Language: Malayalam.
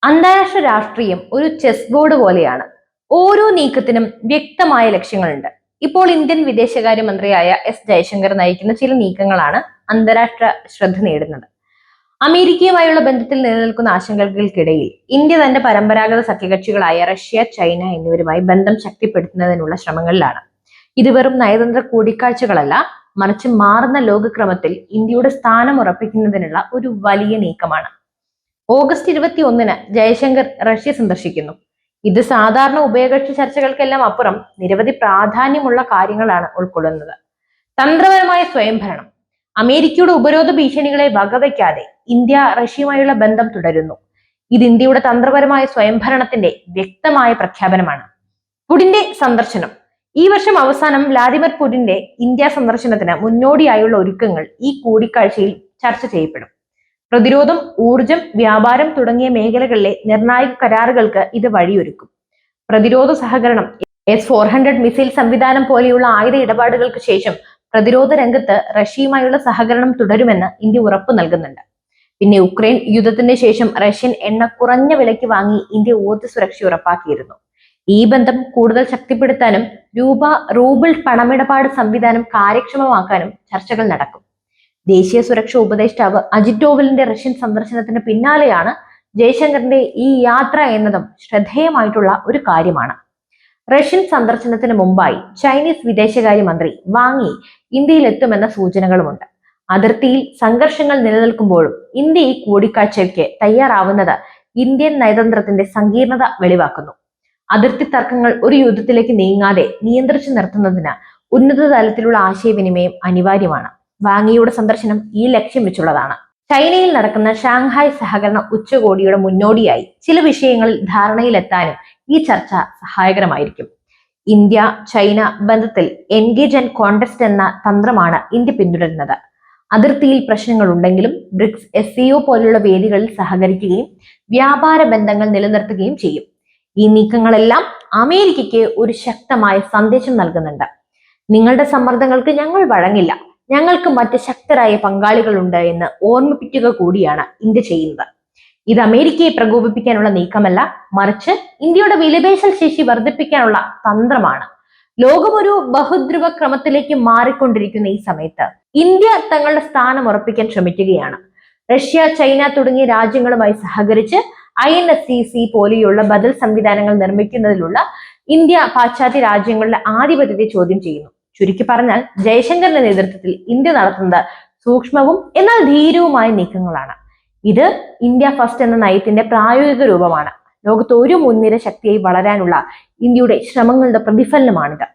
അന്താരാഷ്ട്ര രാഷ്ട്രീയം ഒരു ചെസ് ബോർഡ് പോലെയാണ്. ഓരോ നീക്കത്തിനും വ്യക്തമായ ലക്ഷ്യങ്ങളുണ്ട്. ഇപ്പോൾ ഇന്ത്യൻ വിദേശകാര്യമന്ത്രിയായ എസ് ജയശങ്കർ നയിക്കുന്ന ചില നീക്കങ്ങളാണ് അന്താരാഷ്ട്ര ശ്രദ്ധ നേടുന്നത്. അമേരിക്കയുമായുള്ള ബന്ധത്തിൽ നിലനിൽക്കുന്ന ആശങ്കകൾക്കിടയിൽ ഇന്ത്യ തന്റെ പരമ്പരാഗത സഖ്യകക്ഷികളായ റഷ്യ, ചൈന എന്നിവരുമായി ബന്ധം ശക്തിപ്പെടുത്തുന്നതിനുള്ള ശ്രമങ്ങളിലാണ്. ഇത് വെറും നയതന്ത്ര കൂടിക്കാഴ്ചകളല്ല, മറിച്ച് മാറുന്ന ലോകക്രമത്തിൽ ഇന്ത്യയുടെ സ്ഥാനം ഉറപ്പിക്കുന്നതിനുള്ള ഒരു വലിയ നീക്കമാണ്. ഓഗസ്റ്റ് 21-ന് ജയശങ്കർ റഷ്യ സന്ദർശിക്കുന്നു. ഇത് സാധാരണ ഉഭയകക്ഷി ചർച്ചകൾക്കെല്ലാം അപ്പുറം നിരവധി പ്രാധാന്യമുള്ള കാര്യങ്ങളാണ് ഉൾക്കൊള്ളുന്നത്. തന്ത്രപരമായ സ്വയംഭരണം. അമേരിക്കയുടെ ഉപരോധ ഭീഷണികളെ വകവയ്ക്കാതെ ഇന്ത്യ റഷ്യയുമായുള്ള ബന്ധം തുടരുന്നു. ഇത് ഇന്ത്യയുടെ തന്ത്രപരമായ സ്വയംഭരണത്തിന്റെ വ്യക്തമായ പ്രഖ്യാപനമാണ്. പുടിന്റെ സന്ദർശനം. ഈ വർഷം അവസാനം വ്ലാദിമിർ പുടിന്റെ ഇന്ത്യ സന്ദർശനത്തിന് മുന്നോടിയായുള്ള ഒരുക്കങ്ങൾ ഈ കൂടിക്കാഴ്ചയിൽ ചർച്ച ചെയ്യപ്പെടും. പ്രതിരോധം, ഊർജം, വ്യാപാരം തുടങ്ങിയ മേഖലകളിലെ നിർണായക കരാറുകൾക്ക് ഇത് വഴിയൊരുക്കും. പ്രതിരോധ സഹകരണം. S-400 മിസൈൽ സംവിധാനം പോലെയുള്ള ആയുധ ഇടപാടുകൾക്ക് ശേഷം പ്രതിരോധ രംഗത്ത് റഷ്യയുമായുള്ള സഹകരണം തുടരുമെന്ന് ഇന്ത്യ ഉറപ്പു നൽകുന്നുണ്ട്. പിന്നെ ഉക്രൈൻ യുദ്ധത്തിന് ശേഷം റഷ്യൻ എണ്ണ കുറഞ്ഞ വിലയ്ക്ക് വാങ്ങി ഇന്ത്യ ഊർജ്ജ സുരക്ഷ ഉറപ്പാക്കിയിരുന്നു. ഈ ബന്ധം കൂടുതൽ ശക്തിപ്പെടുത്താനും റൂബിൾ പണമിടപാട് സംവിധാനം കാര്യക്ഷമമാക്കാനും ചർച്ചകൾ നടക്കും. ദേശീയ സുരക്ഷാ ഉപദേഷ്ടാവ് അജിത് ഡോവലിന്റെ റഷ്യൻ സന്ദർശനത്തിന് പിന്നാലെയാണ് ജയശങ്കറിന്റെ ഈ യാത്ര എന്നതും ശ്രദ്ധേയമായിട്ടുള്ള ഒരു കാര്യമാണ്. റഷ്യൻ സന്ദർശനത്തിന് മുമ്പായി ചൈനീസ് വിദേശകാര്യമന്ത്രി വാങ് യി ഇന്ത്യയിൽ എത്തുമെന്ന സൂചനകളുമുണ്ട്. അതിർത്തിയിൽ സംഘർഷങ്ങൾ നിലനിൽക്കുമ്പോഴും ഇന്ത്യ ഈ കൂടിക്കാഴ്ചയ്ക്ക് തയ്യാറാവുന്നത് ഇന്ത്യൻ നയതന്ത്രത്തിന്റെ സങ്കീർണത വെളിവാക്കുന്നു. അതിർത്തി തർക്കങ്ങൾ ഒരു യുദ്ധത്തിലേക്ക് നീങ്ങാതെ നിയന്ത്രിച്ചു നിർത്തുന്നതിന് ഉന്നത തലത്തിലുള്ള ആശയവിനിമയം അനിവാര്യമാണ്. വാങ് യിയുടെ സന്ദർശനം ഈ ലക്ഷ്യം വെച്ചുള്ളതാണ്. ചൈനയിൽ നടക്കുന്ന ഷാങ്ഹായ് സഹകരണ ഉച്ചകോടിയുടെ മുന്നോടിയായി ചില വിഷയങ്ങളിൽ ധാരണയിലെത്താനും ഈ ചർച്ച സഹായകരമായിരിക്കും. ഇന്ത്യ ചൈന ബന്ധത്തിൽ എൻഗേജ് ആൻഡ് കോണ്ടസ്റ്റ് എന്ന തന്ത്രമാണ് ഇന്ത്യ പിന്തുടരുന്നത്. അതിർത്തിയിൽ പ്രശ്നങ്ങൾ ഉണ്ടെങ്കിലും ബ്രിക്സ്, SCO പോലുള്ള വേദികളിൽ സഹകരിക്കുകയും വ്യാപാര ബന്ധങ്ങൾ നിലനിർത്തുകയും ചെയ്യും. ഈ നീക്കങ്ങളെല്ലാം അമേരിക്കയ്ക്ക് ഒരു ശക്തമായ സന്ദേശം നൽകുന്നുണ്ട്. നിങ്ങളുടെ സമ്മർദ്ദങ്ങൾക്ക് ഞങ്ങൾ വഴങ്ങില്ല, ഞങ്ങൾക്ക് മറ്റ് ശക്തരായ പങ്കാളികളുണ്ട് എന്ന് ഓർമ്മിപ്പിക്കുക കൂടിയാണ് ഇന്ത്യ ചെയ്യുന്നത്. ഇത് അമേരിക്കയെ പ്രകോപിപ്പിക്കാനുള്ള നീക്കമല്ല, മറിച്ച് ഇന്ത്യയുടെ വിലപേശൽ ശേഷി വർദ്ധിപ്പിക്കാനുള്ള തന്ത്രമാണ്. ലോകം ഒരു ബഹുദ്രുവ ക്രമത്തിലേക്ക് മാറിക്കൊണ്ടിരിക്കുന്ന ഈ സമയത്ത് ഇന്ത്യ തങ്ങളുടെ സ്ഥാനം ഉറപ്പിക്കാൻ ശ്രമിക്കുകയാണ്. റഷ്യ, ചൈന തുടങ്ങിയ രാജ്യങ്ങളുമായി സഹകരിച്ച് INSTC പോലെയുള്ള ബദൽ സംവിധാനങ്ങൾ നിർമ്മിക്കുന്നതിലുള്ള ഇന്ത്യ പാശ്ചാത്യ രാജ്യങ്ങളുടെ ആധിപത്യത്തെ ചോദ്യം ചെയ്യുന്നു. ചുരുക്കി പറഞ്ഞാൽ ജയശങ്കറിന്റെ നേതൃത്വത്തിൽ ഇന്ത്യ നടത്തുന്നത് സൂക്ഷ്മവും എന്നാൽ ധീരവുമായ നീക്കങ്ങളാണ്. ഇത് ഇന്ത്യ ഫസ്റ്റ് എന്ന നയത്തിന്റെ പ്രായോഗിക രൂപമാണ്. ലോകത്ത് ഒരു മുൻനിര ശക്തിയായി വളരാനുള്ള ഇന്ത്യയുടെ ശ്രമങ്ങളുടെ പ്രതിഫലനമാണിത്.